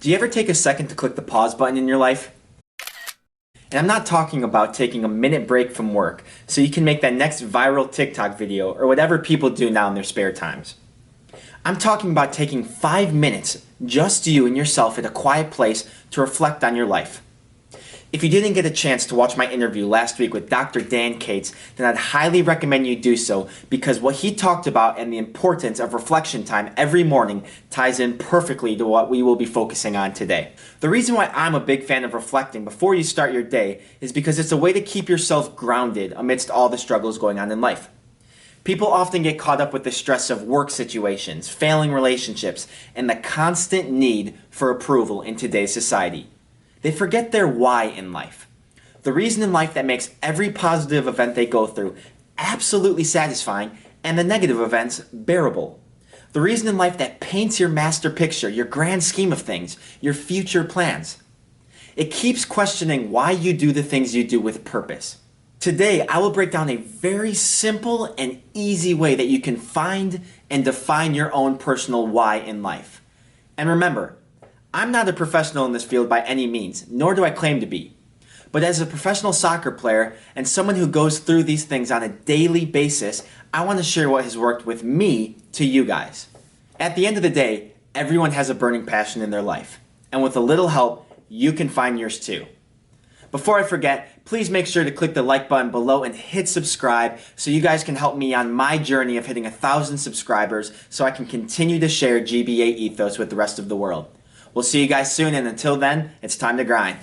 Do you ever take a second to click the pause button in your life? And I'm not talking about taking a minute break from work so you can make that next viral TikTok video or whatever people do now in their spare times. I'm talking about taking 5 minutes, just you and yourself at a quiet place to reflect on your life. If you didn't get a chance to watch my interview last week with Dr. Dan Cates, then I'd highly recommend you do so because what he talked about and the importance of reflection time every morning ties in perfectly to what we will be focusing on today. The reason why I'm a big fan of reflecting before you start your day is because it's a way to keep yourself grounded amidst all the struggles going on in life. People often get caught up with the stress of work situations, failing relationships, and the constant need for approval in today's society. They forget their why in life. The reason in life that makes every positive event they go through absolutely satisfying and the negative events bearable. The reason in life that paints your master picture, your grand scheme of things, your future plans. It keeps questioning why you do the things you do with purpose. Today, I will break down a very simple and easy way that you can find and define your own personal why in life. And remember, I'm not a professional in this field by any means, nor do I claim to be. But as a professional soccer player and someone who goes through these things on a daily basis, I want to share what has worked with me to you guys. At the end of the day, everyone has a burning passion in their life. And with a little help, you can find yours too. Before I forget, please make sure to click the like button below and hit subscribe so you guys can help me on my journey of hitting 1,000 subscribers so I can continue to share GBA ethos with the rest of the world. We'll see you guys soon, and until then, it's time to grind.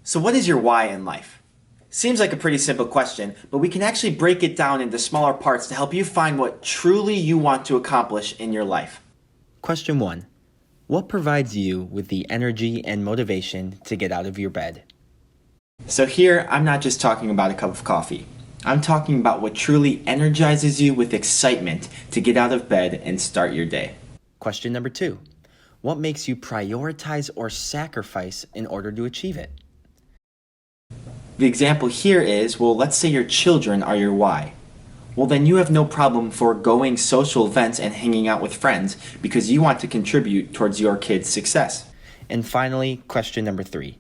So what is your why in life? Seems like a pretty simple question, but we can actually break it down into smaller parts to help you find what truly you want to accomplish in your life. Question 1. What provides you with the energy and motivation to get out of your bed? So here, I'm not just talking about a cup of coffee. I'm talking about what truly energizes you with excitement to get out of bed and start your day. Question number 2. What makes you prioritize or sacrifice in order to achieve it? The example here is, well, let's say your children are your why. Well, then you have no problem foregoing social events and hanging out with friends because you want to contribute towards your kids' success. And finally, question number 3.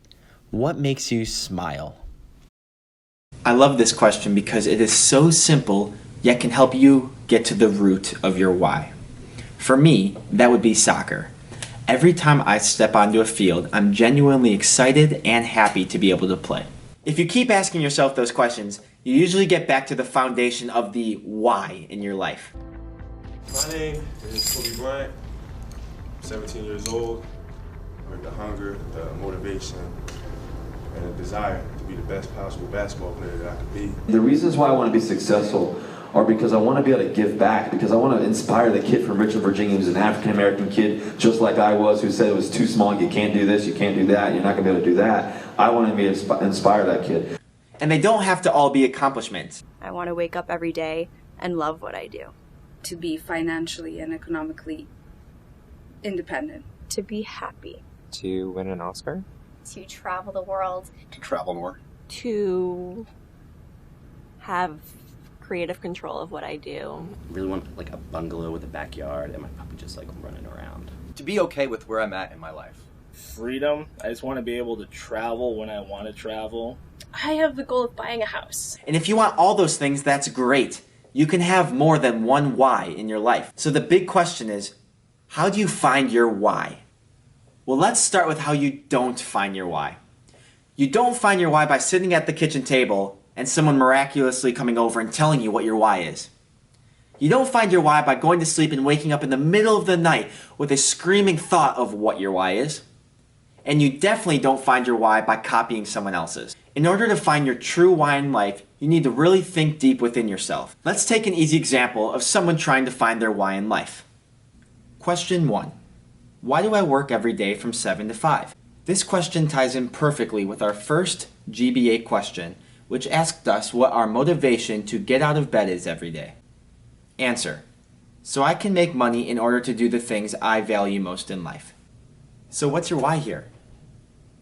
What makes you smile? I love this question because it is so simple, yet can help you get to the root of your why. For me, that would be soccer. Every time I step onto a field, I'm genuinely excited and happy to be able to play. If you keep asking yourself those questions, you usually get back to the foundation of the why in your life. My name is Kobe Bryant. I'm 17 years old. With the hunger, the motivation, and the desire to be the best possible basketball player that I could be. The reasons why I want to be successful are because I want to be able to give back, because I want to inspire the kid from Richmond, Virginia, who's an African-American kid, just like I was, who said it was too small, you can't do this, you can't do that, you're not going to be able to do that. I want to be inspire that kid. And they don't have to all be accomplishments. I want to wake up every day and love what I do. To be financially and economically independent. To be happy. To win an Oscar. To travel the world. To travel more. To have creative control of what I do. Really want like a bungalow with a backyard and my puppy just like running around. To be okay with where I'm at in my life. Freedom. I just want to be able to travel when I want to travel. I have the goal of buying a house. And if you want all those things, that's great. You can have more than one why in your life. So the big question is, how do you find your why? Well, let's start with how you don't find your why. You don't find your why by sitting at the kitchen table and someone miraculously coming over and telling you what your why is. You don't find your why by going to sleep and waking up in the middle of the night with a screaming thought of what your why is. And you definitely don't find your why by copying someone else's. In order to find your true why in life, you need to really think deep within yourself. Let's take an easy example of someone trying to find their why in life. Question 1. Why do I work every day from 7 to 5? This question ties in perfectly with our first GBA question, which asked us what our motivation to get out of bed is every day. Answer: so I can make money in order to do the things I value most in life. So what's your why here?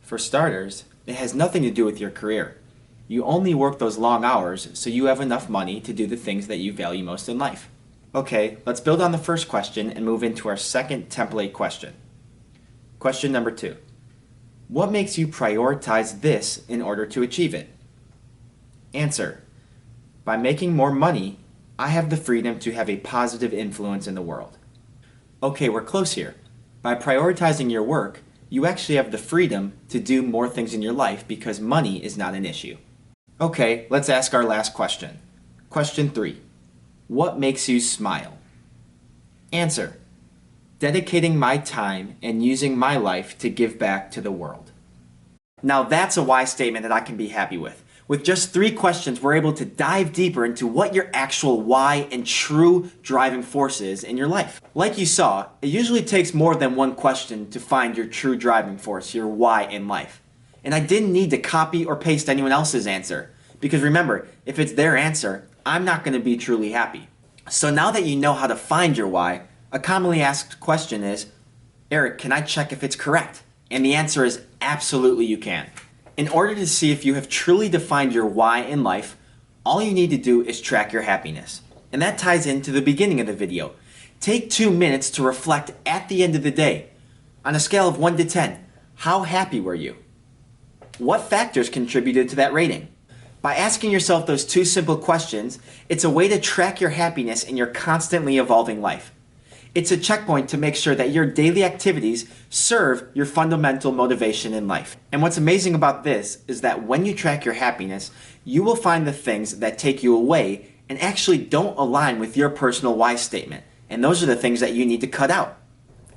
For starters, it has nothing to do with your career. You only work those long hours so you have enough money to do the things that you value most in life. Okay, let's build on the first question and move into our second template question. Question number 2. What makes you prioritize this in order to achieve it? Answer: by making more money, I have the freedom to have a positive influence in the world. Okay, we're close here. By prioritizing your work, you actually have the freedom to do more things in your life because money is not an issue. Okay, let's ask our last question. Question 3. What makes you smile? Answer: dedicating my time and using my life to give back to the world. Now that's a why statement that I can be happy with. With just 3 questions, we're able to dive deeper into what your actual why and true driving force is in your life. Like you saw, it usually takes more than one question to find your true driving force, your why in life. And I didn't need to copy or paste anyone else's answer. Because remember, if it's their answer, I'm not going to be truly happy. So now that you know how to find your why, a commonly asked question is, Eric, can I check if it's correct? And the answer is absolutely you can. In order to see if you have truly defined your why in life, all you need to do is track your happiness. And that ties into the beginning of the video. Take 2 minutes to reflect at the end of the day. On a scale of 1 to 10, how happy were you? What factors contributed to that rating? By asking yourself those 2 simple questions, it's a way to track your happiness in your constantly evolving life. It's a checkpoint to make sure that your daily activities serve your fundamental motivation in life. And what's amazing about this is that when you track your happiness, you will find the things that take you away and actually don't align with your personal why statement. And those are the things that you need to cut out.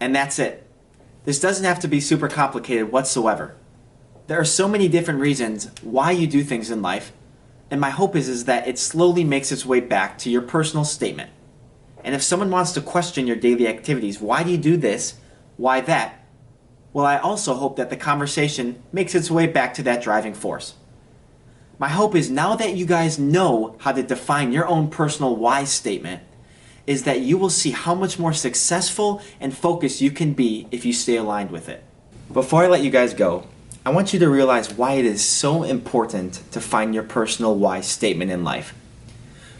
And that's it. This doesn't have to be super complicated whatsoever. There are so many different reasons why you do things in life, and my hope is that it slowly makes its way back to your personal statement. And if someone wants to question your daily activities, why do you do this? Why that? Well, I also hope that the conversation makes its way back to that driving force. My hope is now that you guys know how to define your own personal why statement, is that you will see how much more successful and focused you can be if you stay aligned with it. Before I let you guys go, I want you to realize why it is so important to find your personal why statement in life.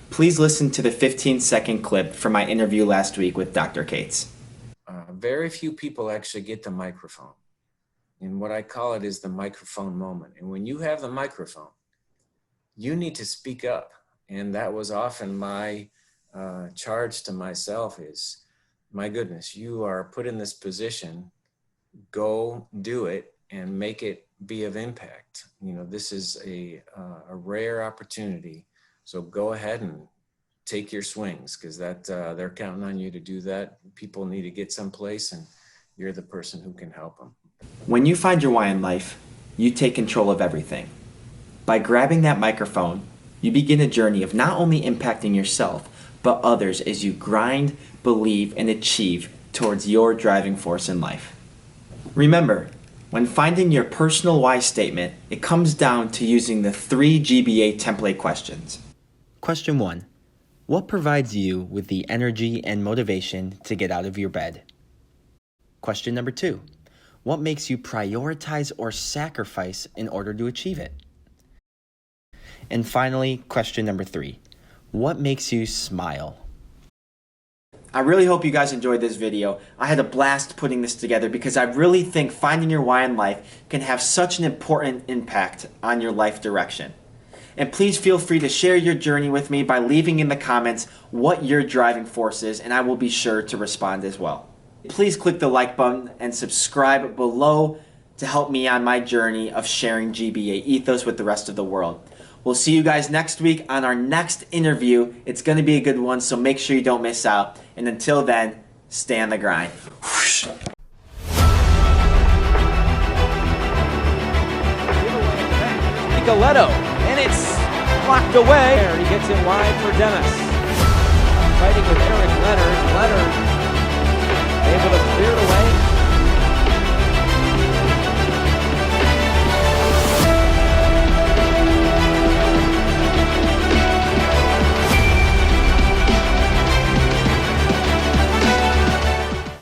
Please listen to the 15-second clip from my interview last week with Dr. Cates. Very few people actually get the microphone. And what I call it is the microphone moment. And when you have the microphone, you need to speak up. And that was often my charge to myself is, my goodness, you are put in this position, go do it and make it be of impact. You know, this is a rare opportunity. So go ahead and take your swings because that they're counting on you to do that. People need to get someplace and you're the person who can help them. When you find your why in life, you take control of everything. By grabbing that microphone, you begin a journey of not only impacting yourself, but others as you grind, believe, and achieve towards your driving force in life. Remember, when finding your personal why statement, it comes down to using the 3 GBA template questions. Question 1. What provides you with the energy and motivation to get out of your bed? Question number 2. What makes you prioritize or sacrifice in order to achieve it? And finally, question number 3. What makes you smile? I really hope you guys enjoyed this video. I had a blast putting this together because I really think finding your why in life can have such an important impact on your life direction. And please feel free to share your journey with me by leaving in the comments what your driving force is, and I will be sure to respond as well. Please click the like button and subscribe below to help me on my journey of sharing GBA ethos with the rest of the world. We'll see you guys next week on our next interview. It's going to be a good one, so make sure you don't miss out. And until then, stay on the grind. Nicoletto, and it's blocked away. He gets it wide for Demis. Fighting with Eric Leonard. Leonard